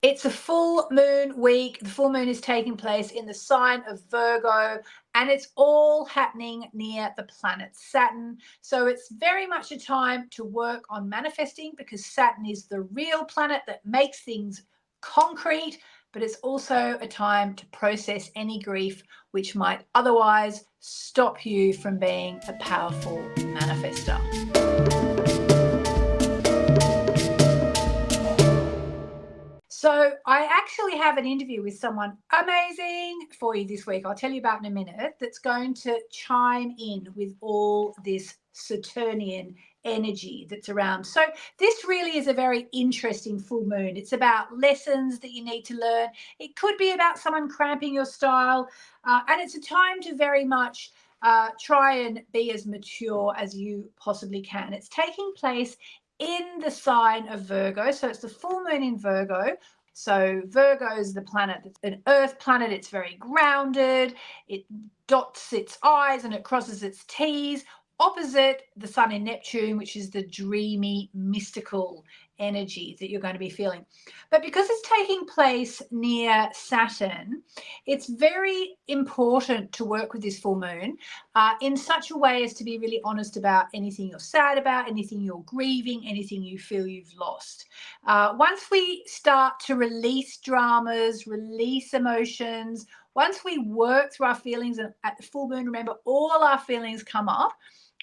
It's a full moon week. The full moon is taking place in the sign of Virgo, and it's all happening near the planet Saturn. So it's very much a time to work on manifesting, because Saturn is the real planet that makes things concrete, but it's also a time to process any grief which might otherwise stop you from being a powerful manifester. So I actually have an interview with someone amazing for you this week. I'll tell you about in a minute. That's going to chime in with all this Saturnian energy that's around. So this really is a very interesting full moon. It's about lessons that you need to learn. It could be about someone cramping your style, and it's a time to very much try and be as mature as you possibly can. It's taking place in the sign of Virgo. So it's the full moon in Virgo. So Virgo is the planet that's an earth planet. It's very grounded. It dots its I's and it crosses its T's, opposite the sun in Neptune, which is the dreamy, mystical energy that you're going to be feeling. But because it's taking place near Saturn, it's very important to work with this full moon in such a way as to be really honest about anything you're sad about, anything you're grieving, anything you feel you've lost. Once we start to release dramas, release emotions, once we work through our feelings, and at the full moon, remember, all our feelings come up.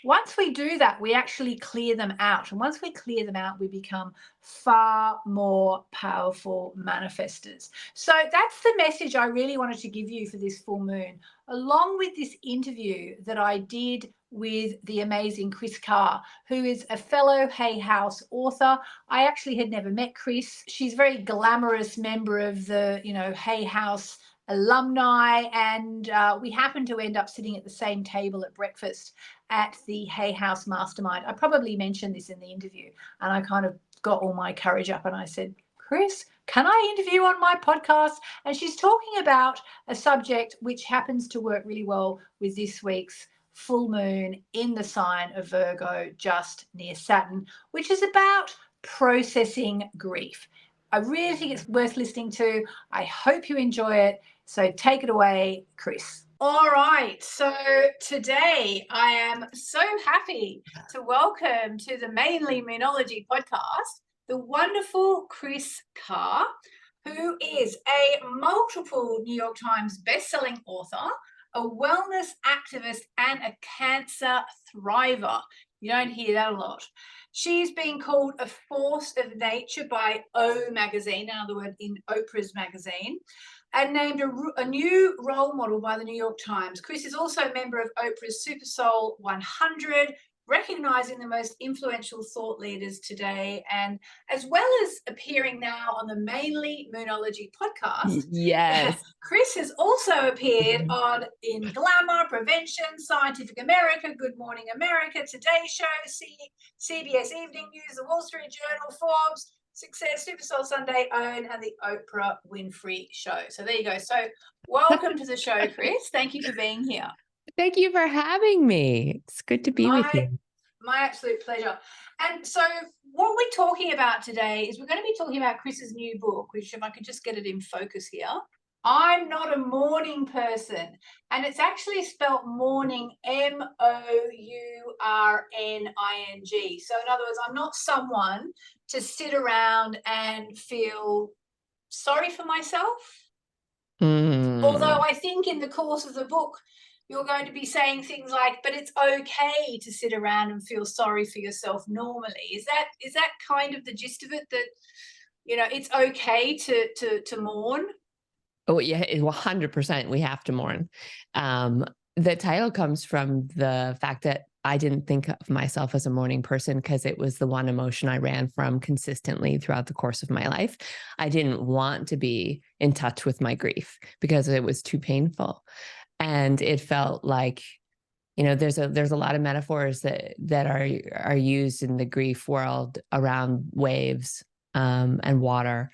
Once we do that, we actually clear them out. And once we clear them out, we become far more powerful manifestors. So that's the message I really wanted to give you for this full moon, along with this interview that I did with the amazing Kris Carr, who is a fellow Hay House author. I actually had never met Kris. She's a very glamorous member of the, Hay House alumni, and we happened to end up sitting at the same table at breakfast at the Hay House Mastermind. I probably mentioned this in the interview, and I kind of got all my courage up and I said, Kris, can I interview on my podcast? And she's talking about a subject which happens to work really well with this week's full moon in the sign of Virgo, just near Saturn, which is about processing grief. I really think it's worth listening to. I hope you enjoy it. So take it away, Kris. All right. So today I am so happy to welcome to the Mainly Moonology podcast the wonderful Kris Carr, who is a multiple New York Times bestselling author, a wellness activist, and a cancer thriver. You don't hear that a lot. She's been called a force of nature by O magazine, in other words, in Oprah's magazine, and named a new role model by the New York Times. Kris is also a member of Oprah's Super Soul 100, recognizing the most influential thought leaders today, and as well as appearing now on the Mainly Moonology podcast. Yes. Kris has also appeared in Glamour, Prevention, Scientific America, Good Morning America, Today Show, CBS Evening News, The Wall Street Journal, Forbes, Success, Super Soul Sunday, OWN, and the Oprah Winfrey Show. So there you go. So welcome to the show, Kris. Thank you for being here. Thank you for having me. It's good to be with you. My absolute pleasure. And so what we're talking about today is we're going to be talking about Kris's new book, which, if I could just get it in focus here, I'm Not a Mourning Person. And it's actually spelt mourning, Mourning. So in other words, I'm not someone to sit around and feel sorry for myself. Although I think in the course of the book, you're going to be saying things like, but it's okay to sit around and feel sorry for yourself normally. Is that kind of the gist of it, that, it's okay to mourn? Oh, yeah, 100%. We have to mourn. The title comes from the fact that I didn't think of myself as a mourning person because it was the one emotion I ran from consistently throughout the course of my life. I didn't want to be in touch with my grief because it was too painful. And it felt like, there's a lot of metaphors that are used in the grief world around waves and water.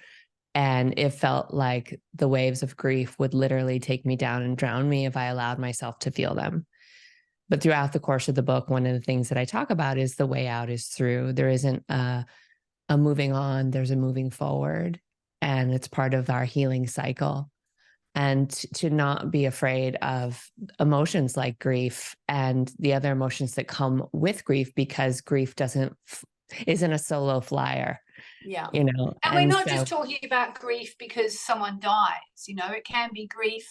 And it felt like the waves of grief would literally take me down and drown me if I allowed myself to feel them. But throughout the course of the book, one of the things that I talk about is the way out is through. There isn't a moving on, there's a moving forward. and it's part of our healing cycle. And to not be afraid of emotions like grief and the other emotions that come with grief, because grief isn't a solo flyer, Yeah. you know. And we're not just talking about grief because someone dies, it can be grief,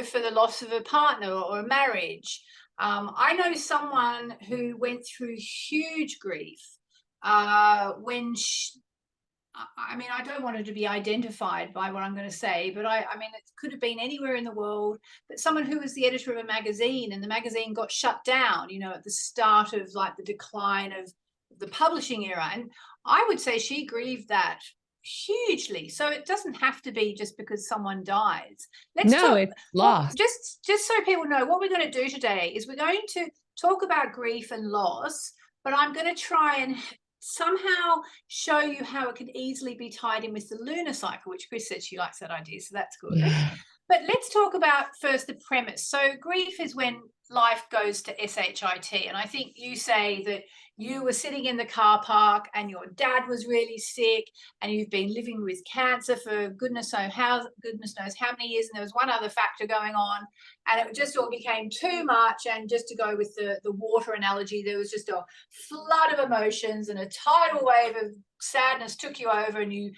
for the loss of a partner or a marriage. I know someone who went through huge grief when I don't want her to be identified by what I'm going to say, but I mean, it could have been anywhere in the world, but someone who was the editor of a magazine, and the magazine got shut down, at the start of like the decline of the publishing era. And I would say she grieved that hugely. So it doesn't have to be just because someone dies. Let's talk. It's lost. Just so people know, what we're going to do today is we're going to talk about grief and loss, but I'm going to try and somehow show you how it can easily be tied in with the lunar cycle, which Kris said she likes that idea, so that's good. Yeah. But let's talk about first the premise. So grief is when life goes to SHIT. And I think you say that you were sitting in the car park and your dad was really sick, and you've been living with cancer for goodness knows how many years, and there was one other factor going on, and it just all became too much. And just to go with the water analogy, there was just a flood of emotions, and a tidal wave of sadness took you over, and you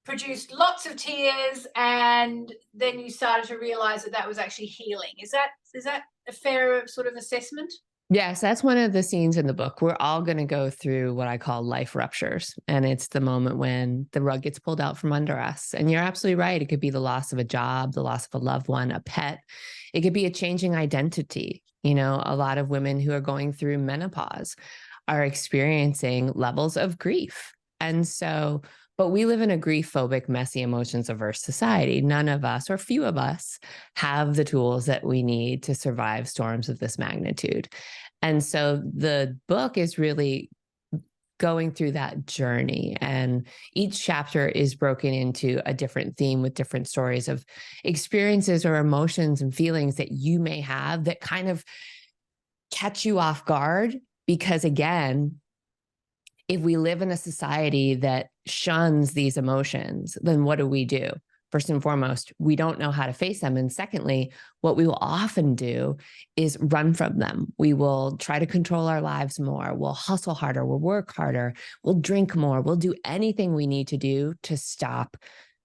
produced lots of tears, and then you started to realize that was actually healing. Is that a fair sort of assessment? Yes, that's one of the scenes in the book. We're all going to go through what I call life ruptures. And it's the moment when the rug gets pulled out from under us. And you're absolutely right. It could be the loss of a job, the loss of a loved one, a pet. It could be a changing identity. A lot of women who are going through menopause are experiencing levels of grief. And so, but we live in a grief-phobic, messy, emotions-averse society. None of us, or few of us, have the tools that we need to survive storms of this magnitude. And so the book is really going through that journey. And each chapter is broken into a different theme with different stories of experiences or emotions and feelings that you may have that kind of catch you off guard. Because again, if we live in a society that shuns these emotions, then what do? First and foremost, we don't know how to face them. And secondly, what we will often do is run from them. We will try to control our lives more. We'll hustle harder. We'll work harder. We'll drink more. We'll do anything we need to do to stop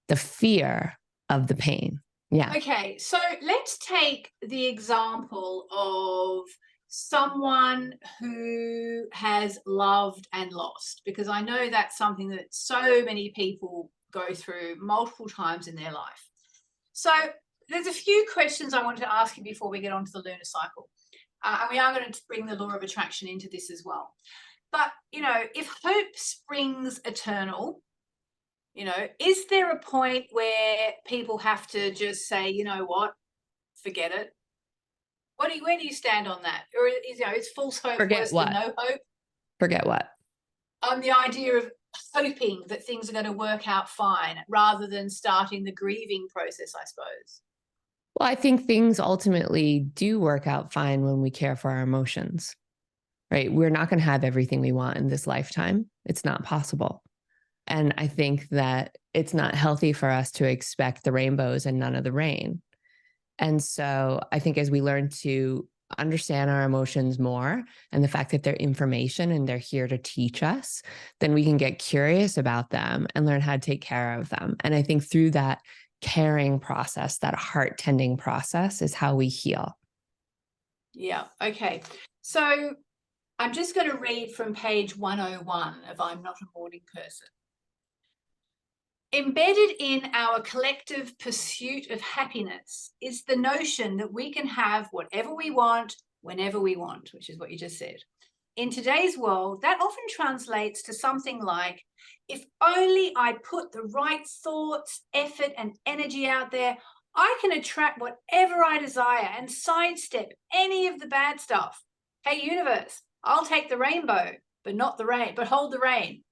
the fear of the pain. Yeah. Okay, so let's take the example of someone who has loved and lost, because I know that's something that so many people go through multiple times in their life. So there's a few questions I want to ask you before we get on to the lunar cycle. And we are going to bring the law of attraction into this as well. But, if hope springs eternal, is there a point where people have to just say, you know what, forget it? Where do you stand on that? Or is false hope worse than no hope? Forget what? The idea of hoping that things are going to work out fine rather than starting the grieving process, I suppose. Well, I think things ultimately do work out fine when we care for our emotions, right? We're not going to have everything we want in this lifetime. It's not possible. And I think that it's not healthy for us to expect the rainbows and none of the rain. And so I think as we learn to understand our emotions more and the fact that they're information and they're here to teach us, then we can get curious about them and learn how to take care of them. And I think through that caring process, that heart tending process, is how we heal. Yeah. Okay. So I'm just going to read from page 101 of I'm Not a Mourning Person. Embedded in our collective pursuit of happiness is the notion that we can have whatever we want, whenever we want, which is what you just said. In today's world, that often translates to something like, if only I put the right thoughts, effort, and energy out there, I can attract whatever I desire and sidestep any of the bad stuff. Hey, universe, I'll take the rainbow, but not the rain, but hold the rain.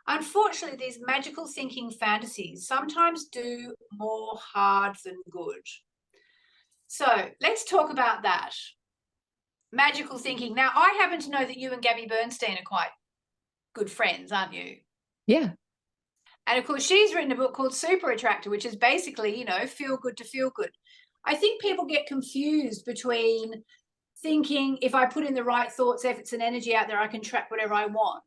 Unfortunately, these magical thinking fantasies sometimes do more hard than good. So let's talk about that. Magical thinking. Now, I happen to know that you and Gabby Bernstein are quite good friends, aren't you? Yeah. And of course, she's written a book called Super Attractor, which is basically, you know, feel good to feel good. I think people get confused between thinking if I put in the right thoughts, efforts, and energy out there, I can track whatever I want,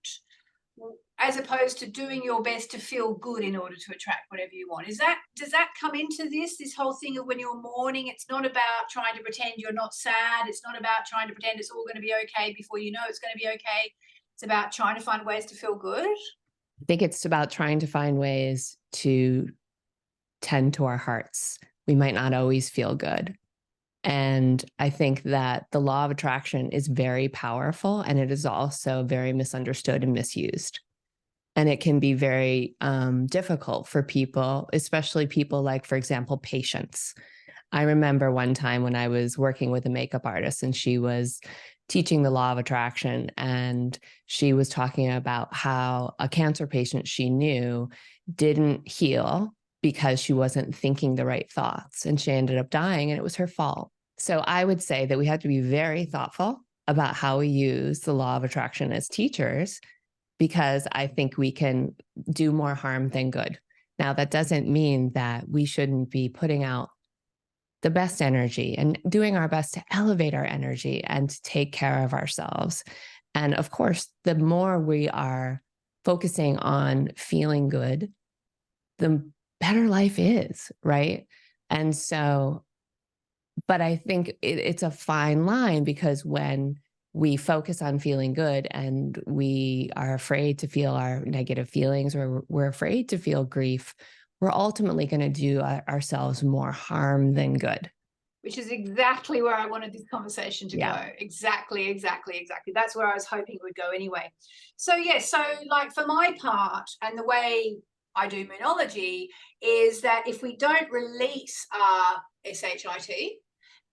as opposed to doing your best to feel good in order to attract whatever you want. Does that come into this whole thing of when you're mourning? It's not about trying to pretend you're not sad. It's not about trying to pretend it's all going to be okay before you know it's going to be okay. It's about trying to find ways to feel good. I think it's about trying to find ways to tend to our hearts. We might not always feel good. And I think that the law of attraction is very powerful, and it is also very misunderstood and misused. And it can be very difficult for people, especially people like, for example, patients. I remember one time when I was working with a makeup artist, and she was teaching the law of attraction, and she was talking about how a cancer patient she knew didn't heal because she wasn't thinking the right thoughts, and she ended up dying, and it was her fault. So I would say that we have to be very thoughtful about how we use the law of attraction as teachers, because I think we can do more harm than good. Now, that doesn't mean that we shouldn't be putting out the best energy and doing our best to elevate our energy and to take care of ourselves. And of course, the more we are focusing on feeling good, the better life is, right? And so, but I think it's a fine line, because when we focus on feeling good and we are afraid to feel our negative feelings, or we're afraid to feel grief, we're ultimately going to do ourselves more harm than good. Which is exactly where I wanted this conversation to go. Exactly. That's where I was hoping it would go anyway. So yeah, so like for my part, and the way I do moonology is that if we don't release our SHIT,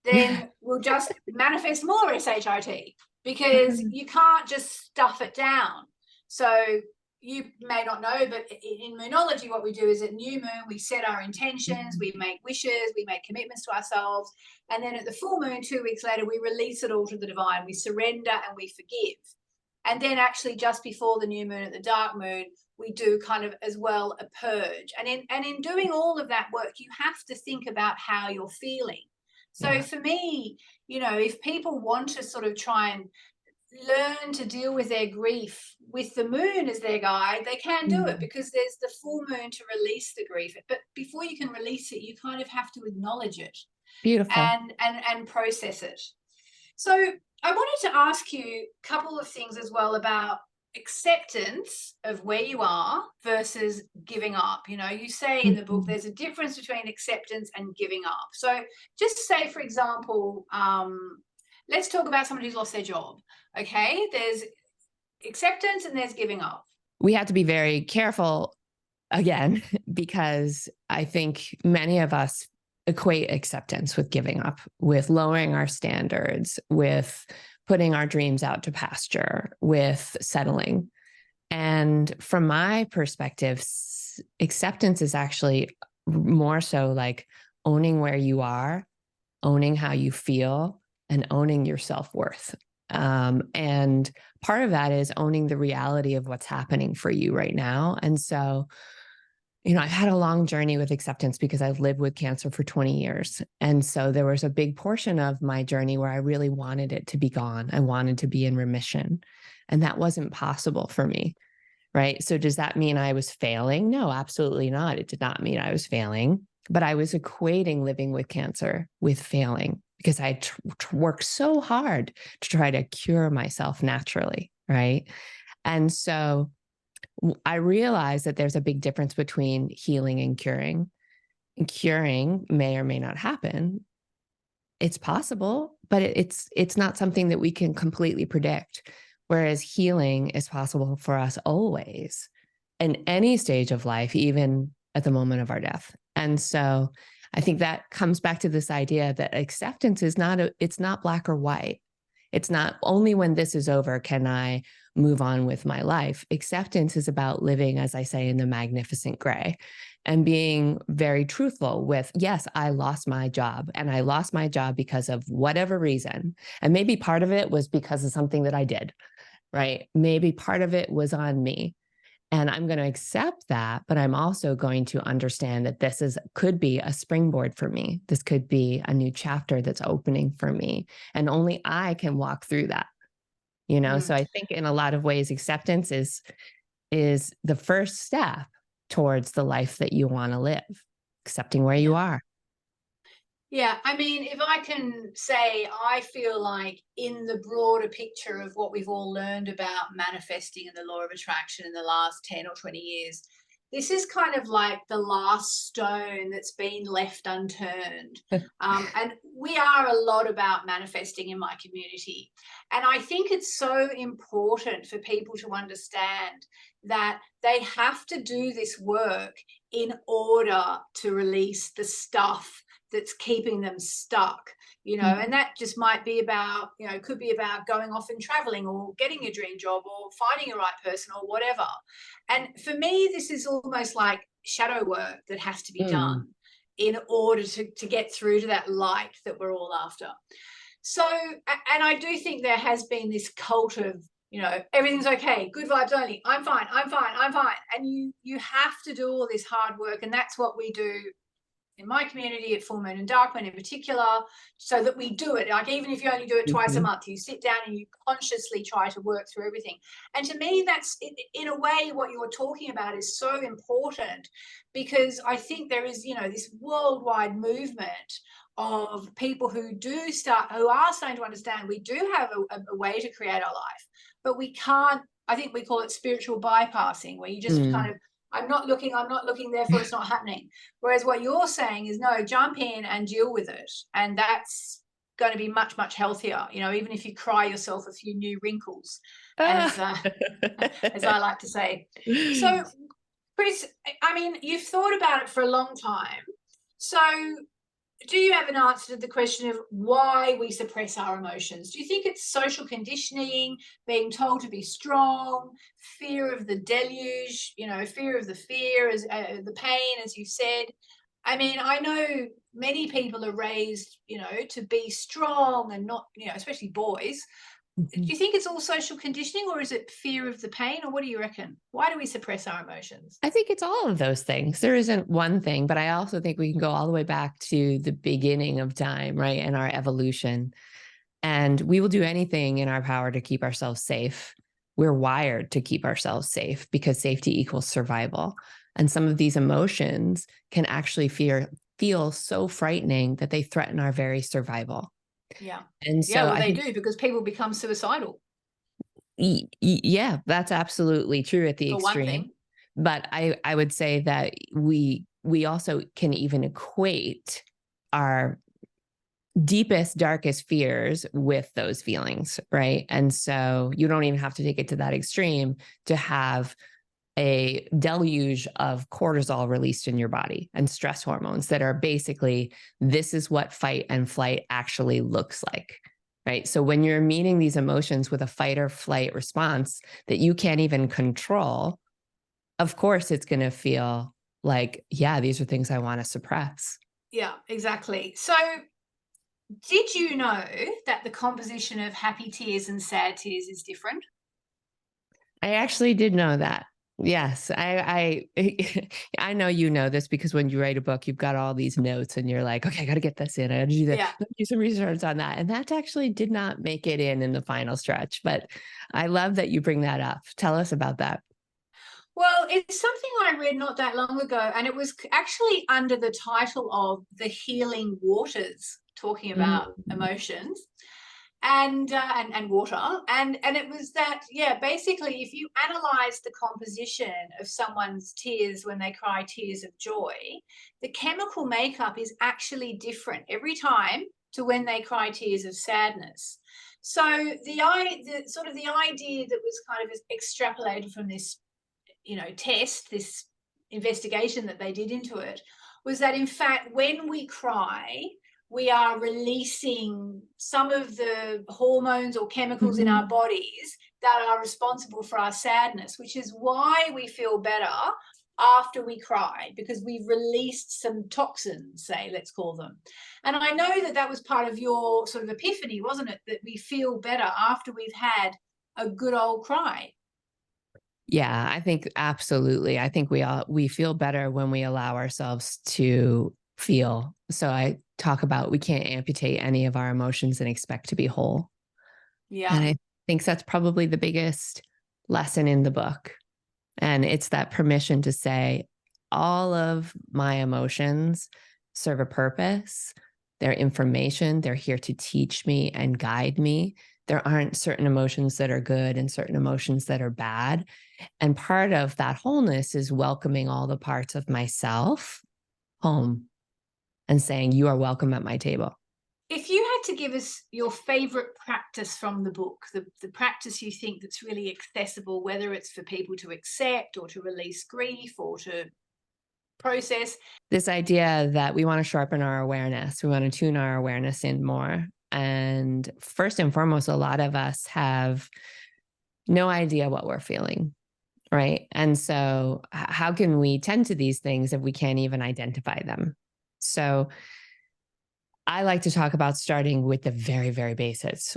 then we'll just manifest more SHIT, because you can't just stuff it down. So you may not know, but in moonology, what we do is at new moon, we set our intentions, we make wishes, we make commitments to ourselves. And then at the full moon, 2 weeks later, we release it all to the divine. We surrender and we forgive. And then actually just before the new moon, at the dark moon, we do kind of as well a purge. And in doing all of that work, you have to think about how you're feeling. So for me, you know, if people want to sort of try and learn to deal with their grief with the moon as their guide, they can do it, because there's the full moon to release the grief. But before you can release it, you kind of have to acknowledge it. Beautiful. And process it. So I wanted to ask you a couple of things as well about acceptance of where you are versus giving up. You know, you say in the book there's a difference between acceptance and giving up. So just say, for example, let's talk about someone who's lost their job. Okay, there's acceptance and there's giving up. We have to be very careful again, because I think many of us equate acceptance with giving up, with lowering our standards, with putting our dreams out to pasture, with settling. And from my perspective, acceptance is actually more so like owning where you are, owning how you feel, and owning your self-worth. And part of that is owning the reality of what's happening for you right now. And so, you know, I've had a long journey with acceptance because I've lived with cancer for 20 years. And so there was a big portion of my journey where I really wanted it to be gone. I wanted to be in remission. And that wasn't possible for me. Right. So does that mean I was failing? No, absolutely not. It did not mean I was failing, but I was equating living with cancer with failing, because I worked so hard to try to cure myself naturally. Right. And so I realized that there's a big difference between healing and curing. And curing may or may not happen. It's possible, but it's not something that we can completely predict. Whereas healing is possible for us always, in any stage of life, even at the moment of our death. And so I think that comes back to this idea that acceptance is it's not black or white. It's not only when this is over can I move on with my life. Acceptance is about living, as I say, in the magnificent gray, and being very truthful with, yes, I lost my job, and I lost my job because of whatever reason. And maybe part of it was because of something that I did, right? Maybe part of it was on me. And I'm going to accept that, but I'm also going to understand that could be a springboard for me. This could be a new chapter that's opening for me. And only I can walk through that, you know? So I think in a lot of ways, acceptance is the first step towards the life that you want to live, accepting where you are. Yeah, I mean, if I can say, I feel like in the broader picture of what we've all learned about manifesting and the law of attraction in the last 10 or 20 years, this is kind of like the last stone that's been left unturned. And we are a lot about manifesting in my community. And I think it's so important for people to understand that they have to do this work in order to release the stuff that's keeping them stuck, you know. And that just might be about, you know, could be about going off and traveling or getting a dream job or finding a right person or whatever. And for me, this is almost like shadow work that has to be done in order to get through to that light that we're all after. So, and I do think there has been this cult of, you know, everything's okay, good vibes only, I'm fine, I'm fine, I'm fine. And you have to do all this hard work. And that's what we do in my community at Full Moon and Dark Moon in particular, so that we do it. Like, even if you only do it twice a month, you sit down and you consciously try to work through everything. And to me, that's, in a way, what you're talking about is so important, because I think there is, you know, this worldwide movement of people who are starting to understand we do have a way to create our life, but we can't, I think we call it spiritual bypassing, where you just kind of, I'm not looking, therefore it's not happening. Whereas what you're saying is, no, jump in and deal with it. And that's going to be much, much healthier. You know, even if you cry yourself a few new wrinkles, as I like to say. So, Kris, I mean, you've thought about it for a long time. So do you have an answer to the question of why we suppress our emotions? Do you think it's social conditioning, being told to be strong, fear of the deluge, you know, fear of the fear, as the pain, as you said? I mean, I know many people are raised, you know, to be strong and not, you know, especially boys. Do you think it's all social conditioning, or is it fear of the pain, or what do you reckon? Why do we suppress our emotions? I think it's all of those things. There isn't one thing, but I also think we can go all the way back to the beginning of time, right? And our evolution. And we will do anything in our power to keep ourselves safe. We're wired to keep ourselves safe because safety equals survival. And some of these emotions can actually feel so frightening that they threaten our very survival. Yeah. And so yeah, well, they do, because people become suicidal. Yeah, that's absolutely true at the For one extreme. thing. But I would say that we also can even equate our deepest, darkest fears with those feelings, right? And so you don't even have to take it to that extreme to have a deluge of cortisol released in your body and stress hormones that are basically, this is what fight and flight actually looks like, right? So when you're meeting these emotions with a fight or flight response that you can't even control, of course it's going to feel like, yeah, these are things I want to suppress. Yeah, exactly. So did you know that the composition of happy tears and sad tears is different? I actually did know that. Yes, I know you know this, because when you write a book, you've got all these notes and you're like, okay, I got to get this in. I got to do that. Yeah. Do some research on that. And that actually did not make it in the final stretch, but I love that you bring that up. Tell us about that. Well, it's something I read not that long ago, and it was actually under the title of The Healing Waters, talking about emotions and water. And it was that, yeah, basically, if you analyze the composition of someone's tears when they cry tears of joy, the chemical makeup is actually different every time to when they cry tears of sadness. So the sort of the idea that was kind of extrapolated from this, you know, this investigation that they did into it, was that in fact when we cry, we are releasing some of the hormones or chemicals in our bodies that are responsible for our sadness, which is why we feel better after we cry, because we've released some toxins, say, let's call them. And I know that that was part of your sort of epiphany, wasn't it, that we feel better after we've had a good old cry? Yeah, I think absolutely. I think we feel better when we allow ourselves to feel. So I talk about we can't amputate any of our emotions and expect to be whole. Yeah. And I think that's probably the biggest lesson in the book. And it's that permission to say, all of my emotions serve a purpose. They're information. They're here to teach me and guide me. There aren't certain emotions that are good and certain emotions that are bad. And part of that wholeness is welcoming all the parts of myself home and saying, you are welcome at my table. If you had to give us your favorite practice from the book, the practice you think that's really accessible, whether it's for people to accept or to release grief or to process. This idea that we want to sharpen our awareness, we want to tune our awareness in more. And first and foremost, a lot of us have no idea what we're feeling. Right. And so, how can we tend to these things if we can't even identify them? So, I like to talk about starting with the very, very basics,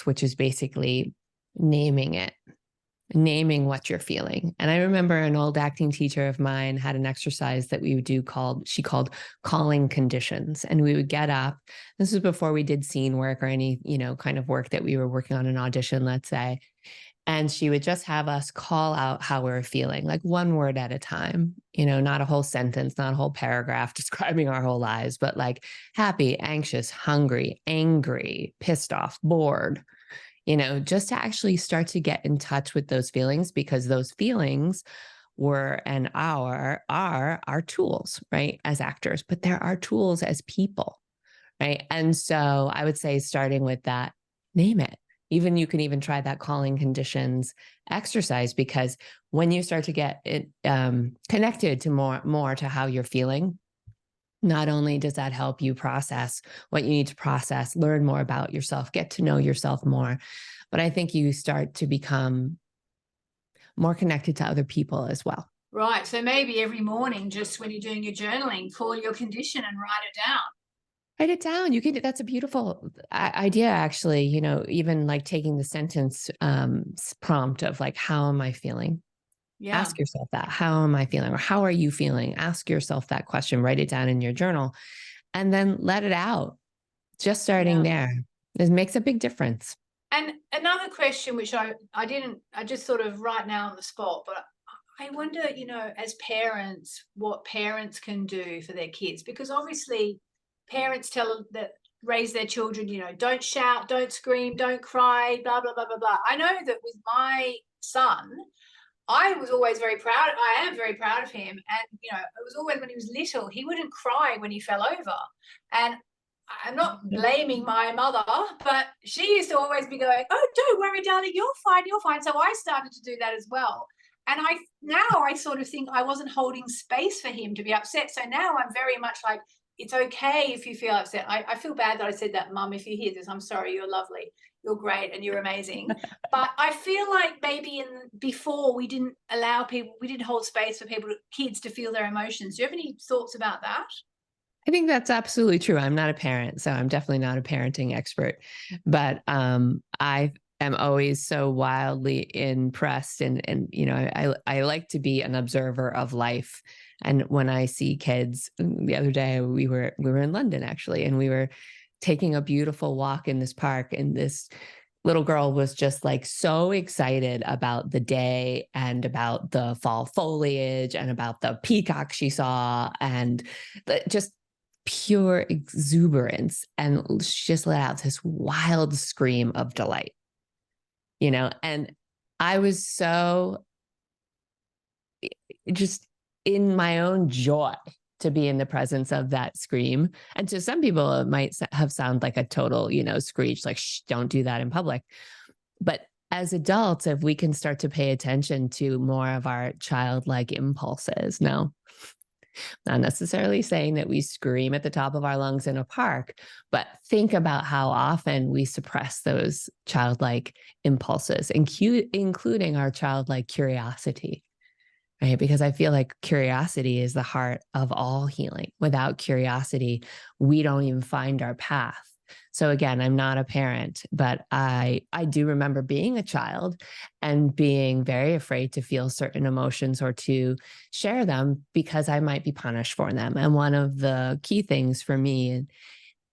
which is basically naming it, naming what you're feeling. And I remember an old acting teacher of mine had an exercise that we would do she called calling conditions. And we would get up. This was before we did scene work or any, kind of work that we were working on an audition, let's say. And she would just have us call out how we were feeling, like one word at a time, not a whole sentence, not a whole paragraph describing our whole lives, but like happy, anxious, hungry, angry, pissed off, bored, just to actually start to get in touch with those feelings, because those feelings were and are our tools, right? As actors, but there are tools as people, right? And so I would say starting with that, name it. Even you can even try that calling conditions exercise, because when you start to get it connected to more to how you're feeling, not only does that help you process what you need to process, learn more about yourself, get to know yourself more, but I think you start to become more connected to other people as well. Right. So maybe every morning, just when you're doing your journaling, call your condition and write it down. Write it down. That's a beautiful idea, actually. Even like taking the sentence prompt of like, how am I feeling? Yeah. Ask yourself that. How am I feeling? Or how are you feeling? Ask yourself that question. Write it down in your journal and then let it out. Just starting there. It makes a big difference. And another question, which I just sort of right now on the spot, but I wonder, as parents, what parents can do for their kids, because obviously parents raise their children, don't shout, don't scream, don't cry, blah, blah, blah, blah, blah. I know that with my son, I was always very proud. I am very proud of him. And, it was always when he was little, he wouldn't cry when he fell over. And I'm not blaming my mother, but she used to always be going, "Oh, don't worry, darling, you're fine, you're fine." So I started to do that as well. And I sort of think I wasn't holding space for him to be upset. So now I'm very much like, it's okay if you feel upset. I feel bad that I said that, Mum. If you hear this, I'm sorry. You're lovely. You're great and you're amazing. But I feel like maybe before we didn't hold space for kids to feel their emotions. Do you have any thoughts about that? I think that's absolutely true. I'm not a parent, so I'm definitely not a parenting expert, but I am always so wildly impressed, and I like to be an observer of life. And when I see kids, the other day we were in London actually, and we were taking a beautiful walk in this park, and this little girl was just like so excited about the day and about the fall foliage and about the peacock she saw, and just pure exuberance. And she just let out this wild scream of delight, and I was so just in my own joy to be in the presence of that scream. And to some people, it might have sound like a total, screech, like, shh, don't do that in public. But as adults, if we can start to pay attention to more of our childlike impulses, no, not necessarily saying that we scream at the top of our lungs in a park, but think about how often we suppress those childlike impulses, including our childlike curiosity, right? Because I feel like curiosity is the heart of all healing. Without curiosity, we don't even find our path. So again, I'm not a parent, but I do remember being a child and being very afraid to feel certain emotions or to share them because I might be punished for them. And one of the key things for me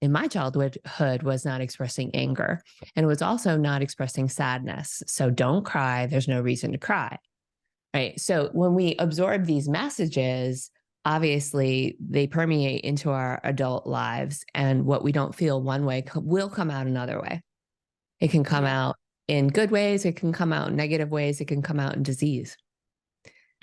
in my childhood was not expressing anger, and it was also not expressing sadness. So don't cry. There's no reason to cry. Right. So when we absorb these messages, obviously they permeate into our adult lives. And what we don't feel one way will come out another way. It can come out in good ways. It can come out in negative ways. It can come out in disease.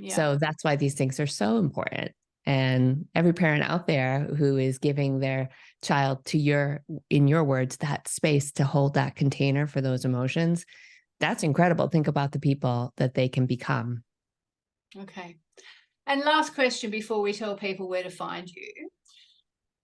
So that's why these things are so important. And every parent out there who is giving their child in your words, that space to hold that container for those emotions, that's incredible. Think about the people that they can become. Okay. And last question before we tell people where to find you.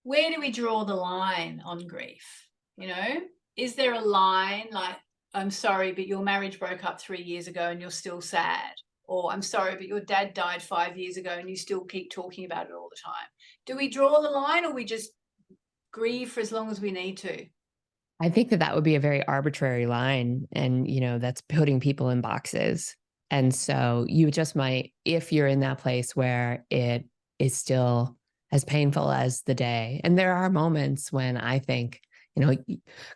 Where do we draw the line on grief? You know, is there a line like, I'm sorry, but your marriage broke up 3 years ago and you're still sad? Or I'm sorry, but your dad died 5 years ago and you still keep talking about it all the time. Do we draw the line, or we just grieve for as long as we need to? I think that would be a very arbitrary line. And, that's putting people in boxes. And so you just might, if you're in that place where it is still as painful as the day. And there are moments when I think,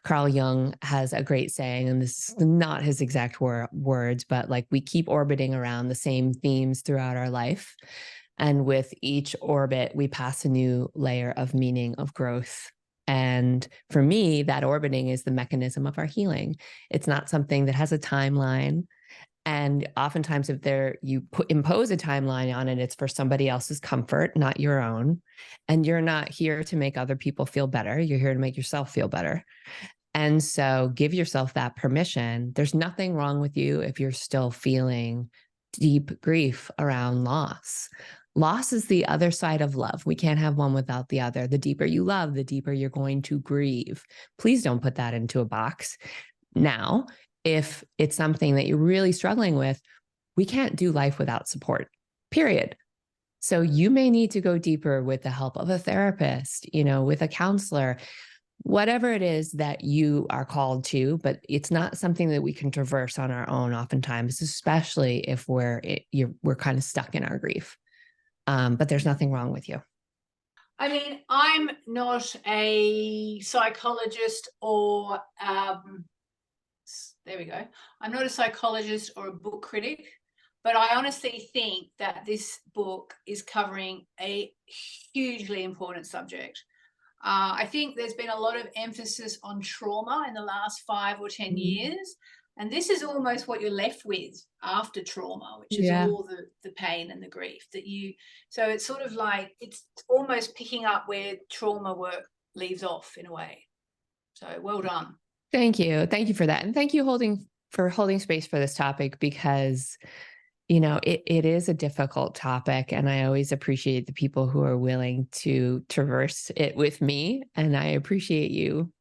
Carl Jung has a great saying, and this is not his exact words, but like we keep orbiting around the same themes throughout our life. And with each orbit, we pass a new layer of meaning, of growth. And for me, that orbiting is the mechanism of our healing. It's not something that has a timeline. And oftentimes if you impose a timeline on it, it's for somebody else's comfort, not your own. And you're not here to make other people feel better. You're here to make yourself feel better. And so give yourself that permission. There's nothing wrong with you if you're still feeling deep grief around loss. Loss is the other side of love. We can't have one without the other. The deeper you love, the deeper you're going to grieve. Please don't put that into a box. Now, if it's something that you're really struggling with, we can't do life without support, period. So you may need to go deeper with the help of a therapist, with a counselor, whatever it is that you are called to, but it's not something that we can traverse on our own oftentimes, especially if we're kind of stuck in our grief. But there's nothing wrong with you. I mean, I'm not a psychologist or there we go. I'm not a psychologist or a book critic, but I honestly think that this book is covering a hugely important subject. I think there's been a lot of emphasis on trauma in the last 5 or 10 years. And this is almost what you're left with after trauma, which is all the pain and the grief so it's sort of like, it's almost picking up where trauma work leaves off in a way. So well done. Thank you. Thank you for that. And thank you for holding space for this topic, because, it is a difficult topic. And I always appreciate the people who are willing to traverse it with me. And I appreciate you.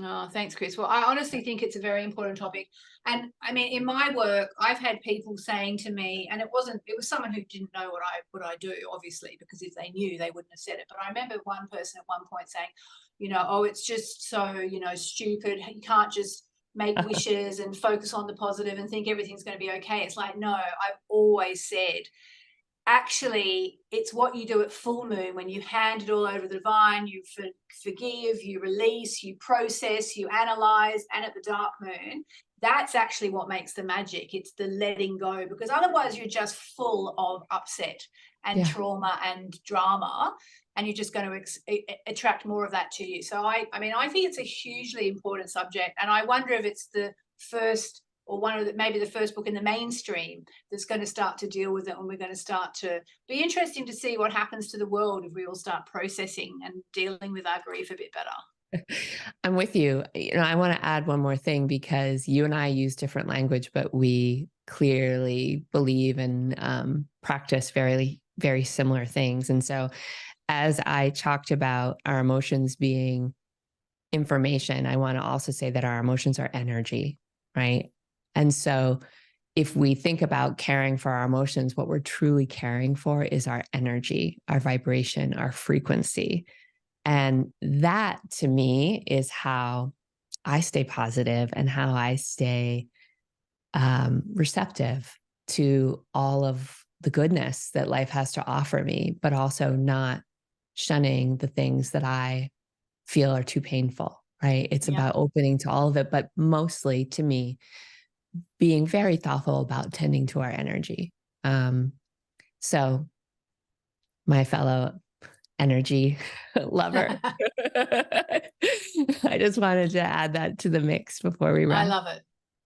Oh, thanks, Kris. Well, I honestly think it's a very important topic. And I mean, in my work, I've had people saying to me, and it was someone who didn't know what I do, obviously, because if they knew, they wouldn't have said it. But I remember one person at one point saying, oh, it's just so, stupid. You can't just make wishes and focus on the positive and think everything's going to be okay. It's like, no, I've always said, actually, it's what you do at full moon when you hand it all over the divine, you forgive, you release, you process, you analyze, and at the dark moon, that's actually what makes the magic. It's the letting go, because otherwise you're just full of upset and trauma and drama, and you're just going to attract more of that to you. So I think it's a hugely important subject, and I wonder if it's the first or maybe the first book in the mainstream that's going to start to deal with it, and we're going to start to be interesting to see what happens to the world if we all start processing and dealing with our grief a bit better. I'm with you. I want to add one more thing, because you and I use different language, but we clearly believe and practice very, very similar things. And so as I talked about our emotions being information, I want to also say that our emotions are energy, right? And so if we think about caring for our emotions, what we're truly caring for is our energy, our vibration, our frequency. And that, to me, is how I stay positive and how I stay receptive to all of the goodness that life has to offer me, but also not shunning the things that I feel are too painful, right? It's Yeah. about opening to all of it, but mostly to me, being very thoughtful about tending to our energy. So my fellow energy lover, I just wanted to add that to the mix before we I wrap. love it.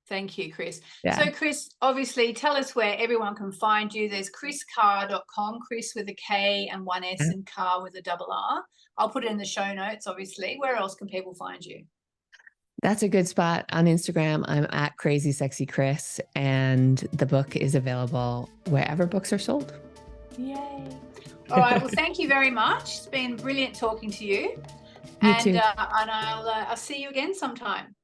Thank you, Kris. Yeah. So, Kris, obviously, tell us where everyone can find you. There's kriscarr.com, Kris with a K and one S and Carr with a double R. I'll put it in the show notes, obviously. Where else can people find you? That's a good spot. On Instagram, I'm at Crazy Sexy Kris, and the book is available wherever books are sold. Yay. All right. Well, thank you very much. It's been brilliant talking to you. You too. And I'll see you again sometime.